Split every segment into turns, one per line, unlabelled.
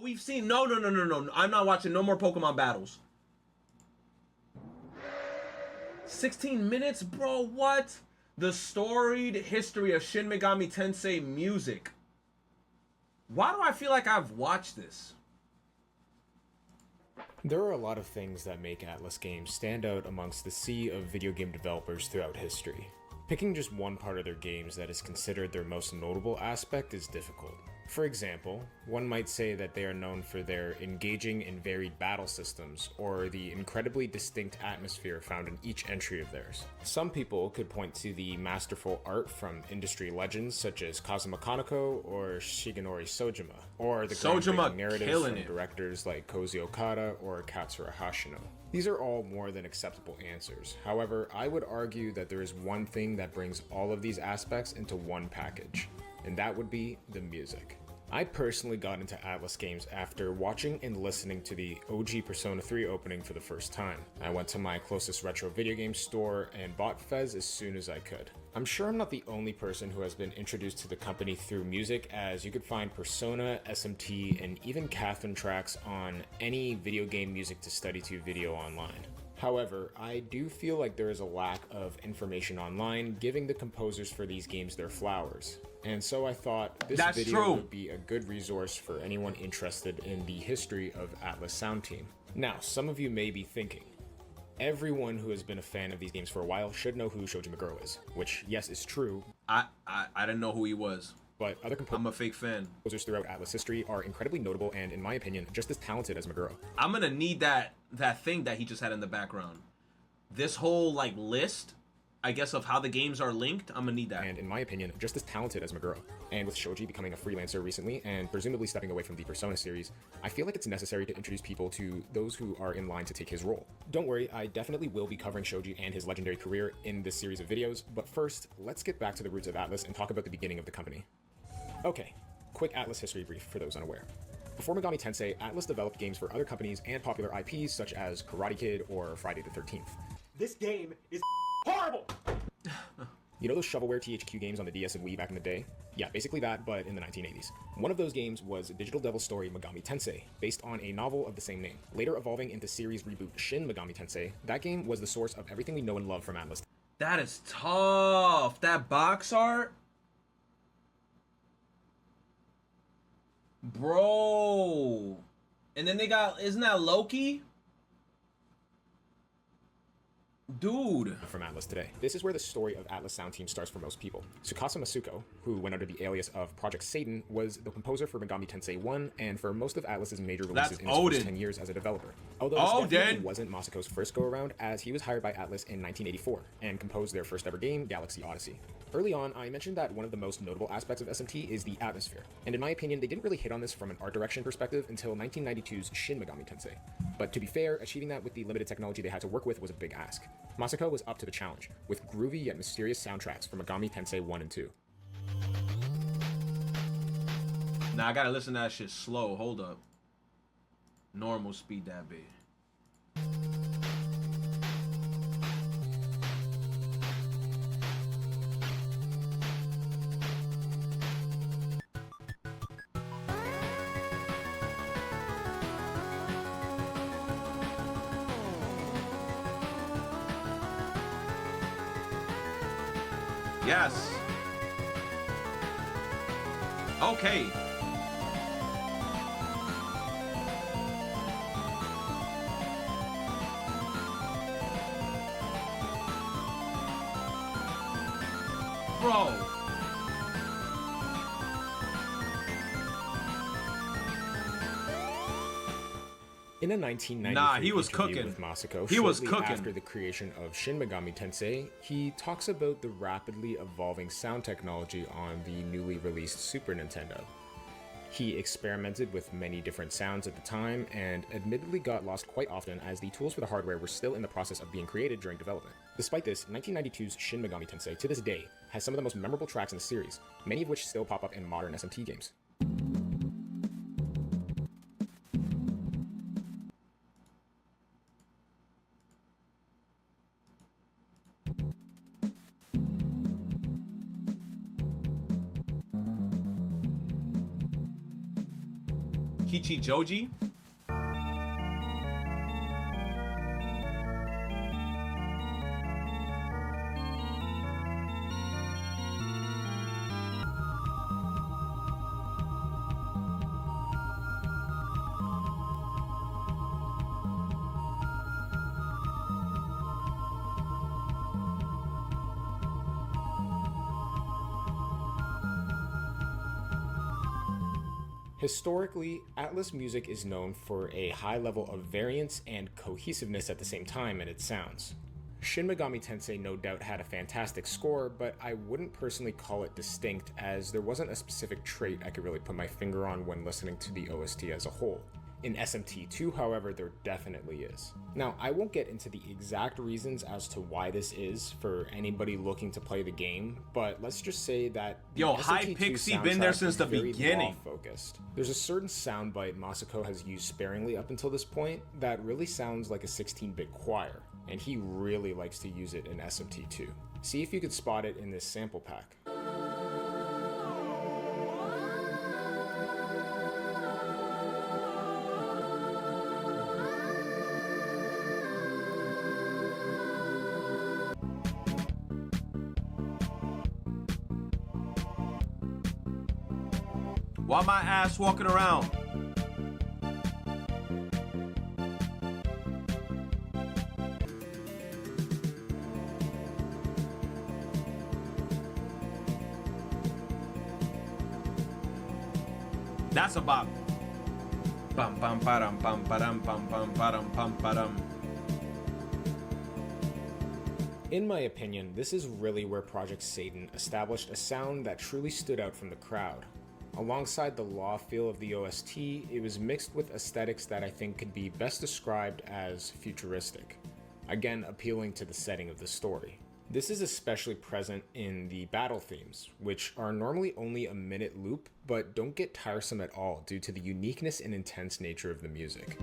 we've seen. No. I'm not watching no more Pokemon battles. 16 minutes, bro. What? The storied history of Shin Megami Tensei music. Why do I feel like I've watched this?
There are a lot of things that make Atlus games stand out amongst the sea of video game developers throughout history. Picking just one part of their games that is considered their most notable aspect is difficult. For example, one might say that they are known for their engaging and varied battle systems, or the incredibly distinct atmosphere found in each entry of theirs. Some people could point to the masterful art from industry legends such as Kazuma Kaneko or Shigenori Sojima, or the groundbreaking narratives from directors like Koji Okada or Katsura Hashino. These are all more than acceptable answers. However, I would argue that there is one thing that brings all of these aspects into one package, and that would be the music. I personally got into Atlus games after watching and listening to the OG Persona 3 opening for the first time. I went to my closest retro video game store and bought Fez as soon as I could. I'm sure I'm not the only person who has been introduced to the company through music, as you could find Persona, SMT, and even Catherine tracks on any video game music to study to video online. However, I do feel like there is a lack of information online giving the composers for these games their flowers. And so I thought this video would be a good resource for anyone interested in the history of Atlus Sound Team. Now, some of you may be thinking, everyone who has been a fan of these games for a while should know who Shoji Meguro is, which, yes, is true.
I didn't know who he was.
But other
I'm a fake fan.
Composers throughout Atlus history are incredibly notable and, in my opinion, just as talented as Meguro.
I'm gonna need that thing that he just had in the background. This whole like list, I guess, of how the games are linked, I'm gonna need that.
And in my opinion, just as talented as Meguro. And with Shoji becoming a freelancer recently and presumably stepping away from the Persona series, I feel like it's necessary to introduce people to those who are in line to take his role. Don't worry, I definitely will be covering Shoji and his legendary career in this series of videos, but first, let's get back to the roots of Atlus and talk about the beginning of the company. Okay, quick Atlus history brief for those unaware. Before Megami Tensei, Atlus developed games for other companies and popular IPs such as Karate Kid or Friday the 13th.
This game is horrible!
You know those shovelware THQ games on the DS and Wii back in the day? Yeah, basically that, but in the 1980s. One of those games was Digital Devil's Story Megami Tensei, based on a novel of the same name. Later evolving into series reboot Shin Megami Tensei, that game was the source of everything we know and love from Atlus.
That is tough. That box art? Bro. And then they got, isn't that Loki? Dude.
From Atlus today. This is where the story of Atlus Sound Team starts for most people. Tsukasa Masuko, who went under the alias of Project Satan, was the composer for Megami Tensei 1 and for most of Atlus's major releases in his first 10 years as a developer. Although this definitely wasn't Masuko's first go-around, as he was hired by Atlus in 1984 and composed their first ever game, Galaxy Odyssey. Early on, I mentioned that one of the most notable aspects of SMT is the atmosphere, and in my opinion, they didn't really hit on this from an art direction perspective until 1992's Shin Megami Tensei. But to be fair, achieving that with the limited technology they had to work with was a big ask. Masuko was up to the challenge, with groovy yet mysterious soundtracks from Megami Tensei 1 and 2.
Nah, I gotta listen to that shit slow. Hold up. Normal speed that big. Yes. Okay. Bro.
In a 1993
he was
interview
cooking
with Masuko,
he was
shortly
cooking
after the creation of Shin Megami Tensei, he talks about the rapidly evolving sound technology on the newly released Super Nintendo. He experimented with many different sounds at the time and admittedly got lost quite often as the tools for the hardware were still in the process of being created during development. Despite this, 1992's Shin Megami Tensei to this day has some of the most memorable tracks in the series, many of which still pop up in modern SMT games.
Kichi Joji.
Historically, Atlus music is known for a high level of variance and cohesiveness at the same time in its sounds. Shin Megami Tensei no doubt had a fantastic score, but I wouldn't personally call it distinct, as there wasn't a specific trait I could really put my finger on when listening to the OST as a whole. In SMT2, however, there definitely is. Now, I won't get into the exact reasons as to why this is for anybody looking to play the game, but let's just say that
Yo, High Pixie been there since the beginning.
Focused. There's a certain soundbite Masako has used sparingly up until this point that really sounds like a 16-bit choir, and he really likes to use it in SMT2. See if you could spot it in this sample pack.
Why my ass walking around? That's a bop. Bum bum ba-dum bum ba-dum bum bum ba-dum bum ba-dum.
In my opinion, this is really where Project Satan established a sound that truly stood out from the crowd. Alongside the law feel of the OST, it was mixed with aesthetics that I think could be best described as futuristic, again appealing to the setting of the story. This is especially present in the battle themes, which are normally only a minute loop, but don't get tiresome at all due to the uniqueness and intense nature of the music.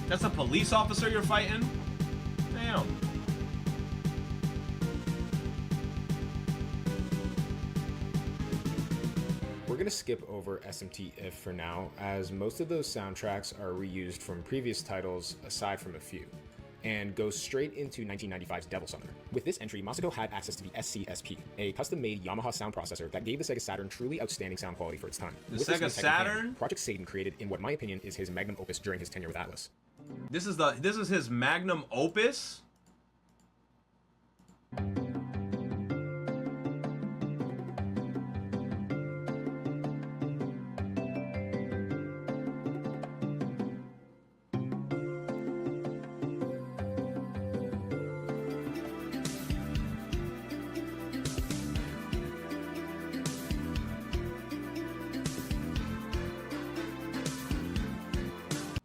That's a police officer you're fighting? Damn.
We're gonna skip over SMT If for now, as most of those soundtracks are reused from previous titles aside from a few, and go straight into 1995's Devil Summoner. With this entry, Masako had access to the SCSP, a custom-made Yamaha sound processor that gave the Sega Saturn truly outstanding sound quality for its time.
The
With
Sega
this in hand,
Saturn?
Project Satan created in what my opinion is his magnum opus during his tenure with Atlus.
This is his magnum opus?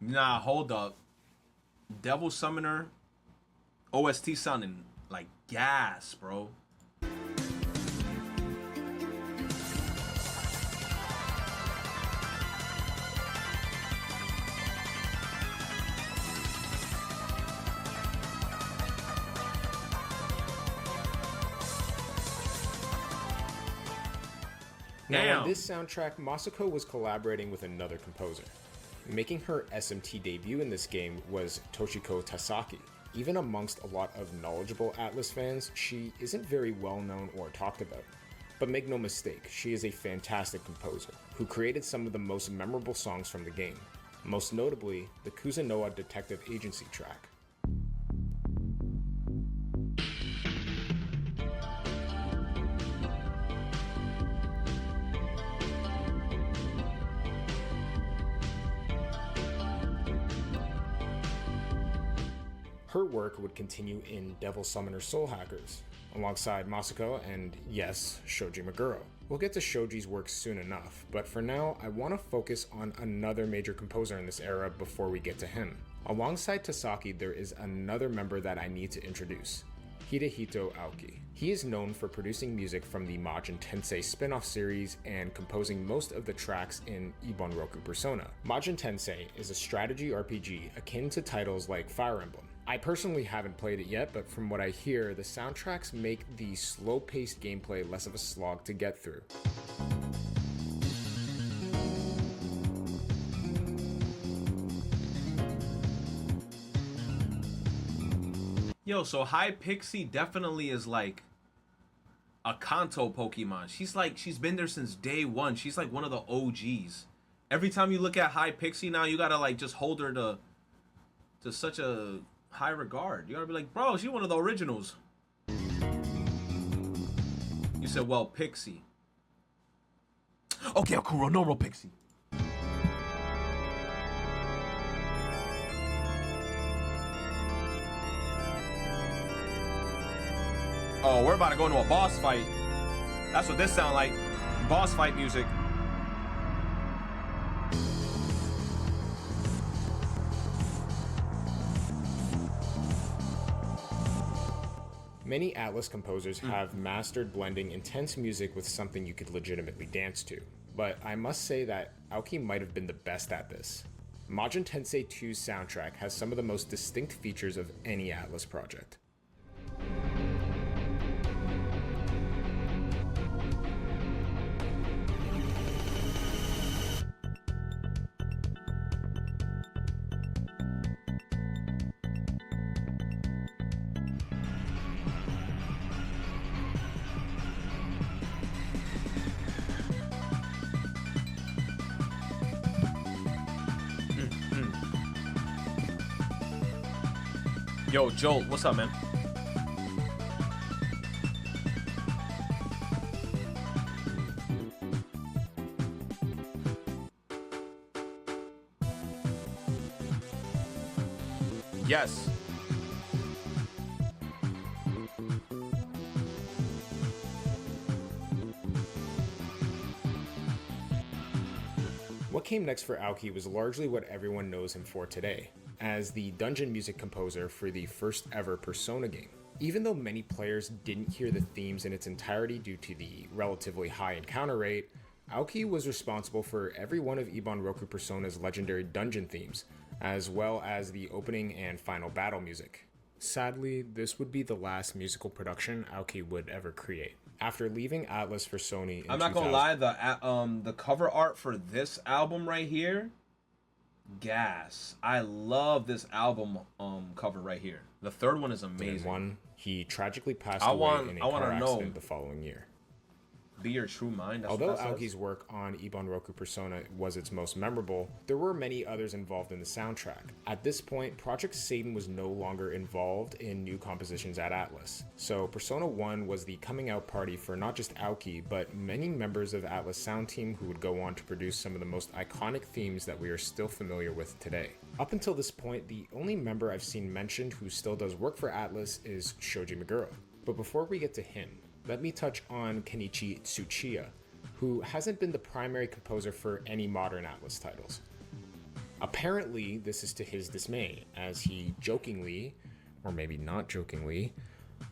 Nah, hold up. Devil Summoner OST sounding like gas, bro.
Now, on this soundtrack, Masako was collaborating with another composer. Making her SMT debut in this game was Toshiko Tasaki. Even amongst a lot of knowledgeable Atlus fans, she isn't very well known or talked about. But make no mistake, she is a fantastic composer, who created some of the most memorable songs from the game, most notably the Kuzunoa Detective Agency track. Her work would continue in Devil Summoner Soul Hackers, alongside Masako and, yes, Shoji Meguro. We'll get to Shoji's work soon enough, but for now, I want to focus on another major composer in this era before we get to him. Alongside Tasaki, there is another member that I need to introduce, Hidehito Aoki. He is known for producing music from the Majin Tensei spin-off series and composing most of the tracks in Ibon Roku Persona. Majin Tensei is a strategy RPG akin to titles like Fire Emblem. I personally haven't played it yet, but from what I hear, the soundtracks make the slow-paced gameplay less of a slog to get through.
Yo, so High Pixie definitely is like a Kanto Pokemon. She's been there since day one. She's like one of the OGs. Every time you look at High Pixie now, you gotta like just hold her to such a high regard. You gotta be like, bro, she's one of the originals. You said, well, Pixie. Okay, Akuro, normal Pixie. Oh, we're about to go into a boss fight. That's what this sound like. Boss fight music.
Many Atlus composers have mastered blending intense music with something you could legitimately dance to, but I must say that Aoki might have been the best at this. Majin Tensei 2's soundtrack has some of the most distinct features of any Atlus project.
Yo, Joel, what's up, man? Yes.
What came next for Aoki was largely what everyone knows him for today, as the dungeon music composer for the first ever Persona game. Even though many players didn't hear the themes in its entirety due to the relatively high encounter rate, Aoki was responsible for every one of Ibon Roku Persona's legendary dungeon themes, as well as the opening and final battle music. Sadly, this would be the last musical production Aoki would ever create. After leaving Atlus for Sony in
I'm not gonna lie, the cover art for this album right here, gas. I love this album cover right here. The third one is amazing.
He tragically passed away in a car accident the following year.
Be Your True Mind.
Although Aoki's work on Ibon Roku Persona was its most memorable, there were many others involved in the soundtrack. At this point, Project Satan was no longer involved in new compositions at Atlus, so Persona 1 was the coming out party for not just Aoki, but many members of Atlus sound team who would go on to produce some of the most iconic themes that we are still familiar with today. Up until this point, the only member I've seen mentioned who still does work for Atlus is Shoji Meguro. But before we get to him, let me touch on Kenichi Tsuchiya, who hasn't been the primary composer for any modern Atlus titles. Apparently, this is to his dismay, as he jokingly, or maybe not jokingly,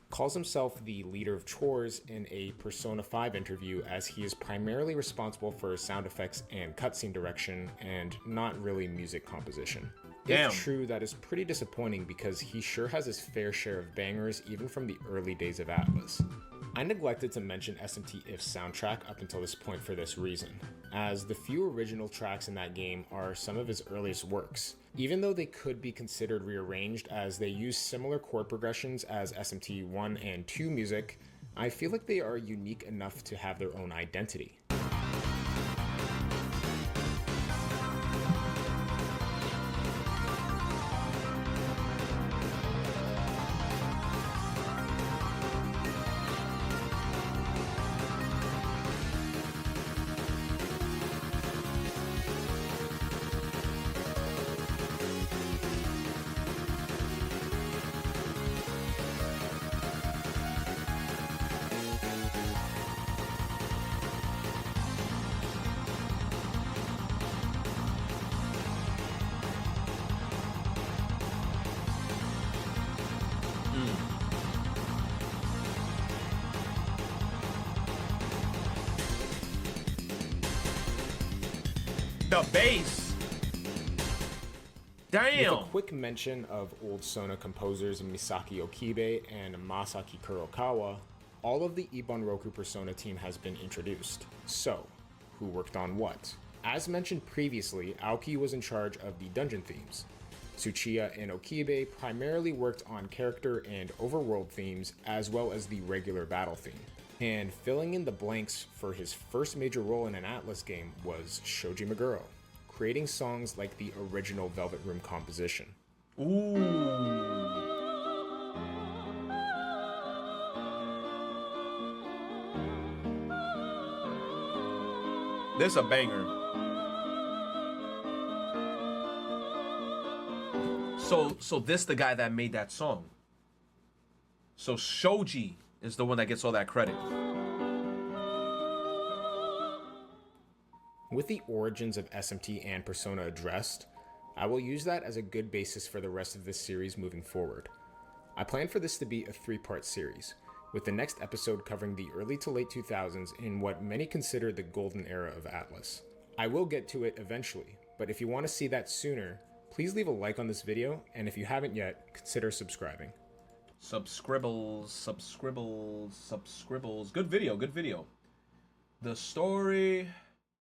calls himself the leader of chores in a Persona 5 interview, as he is primarily responsible for sound effects and cutscene direction, and not really music composition.
Damn.
If true, that is pretty disappointing because he sure has his fair share of bangers even from the early days of Atlus. I neglected to mention SMT If's soundtrack up until this point for this reason, as the few original tracks in that game are some of his earliest works, even though they could be considered rearranged as they use similar chord progressions as SMT 1 and 2 music. I feel like they are unique enough to have their own identity.
The bass. Damn.
With a quick mention of old Sona composers Misaki Okibe and Masaki Kurokawa, all of the Ibon Roku Persona team has been introduced. So, who worked on what? As mentioned previously, Aoki was in charge of the dungeon themes. Tsuchiya and Okibe primarily worked on character and overworld themes, as well as the regular battle theme. And filling in the blanks for his first major role in an Atlus game was Shoji Meguro, creating songs like the original Velvet Room composition.
Ooh. This a banger. So this the guy that made that song. So Shoji is the one that gets all that credit.
With the origins of SMT and Persona addressed, I will use that as a good basis for the rest of this series moving forward. I plan for this to be a 3-part series, with the next episode covering the early to late 2000s in what many consider the golden era of Atlus. I will get to it eventually, but if you want to see that sooner, please leave a like on this video, and if you haven't yet, consider subscribing.
Subscribbles. Good video. The story.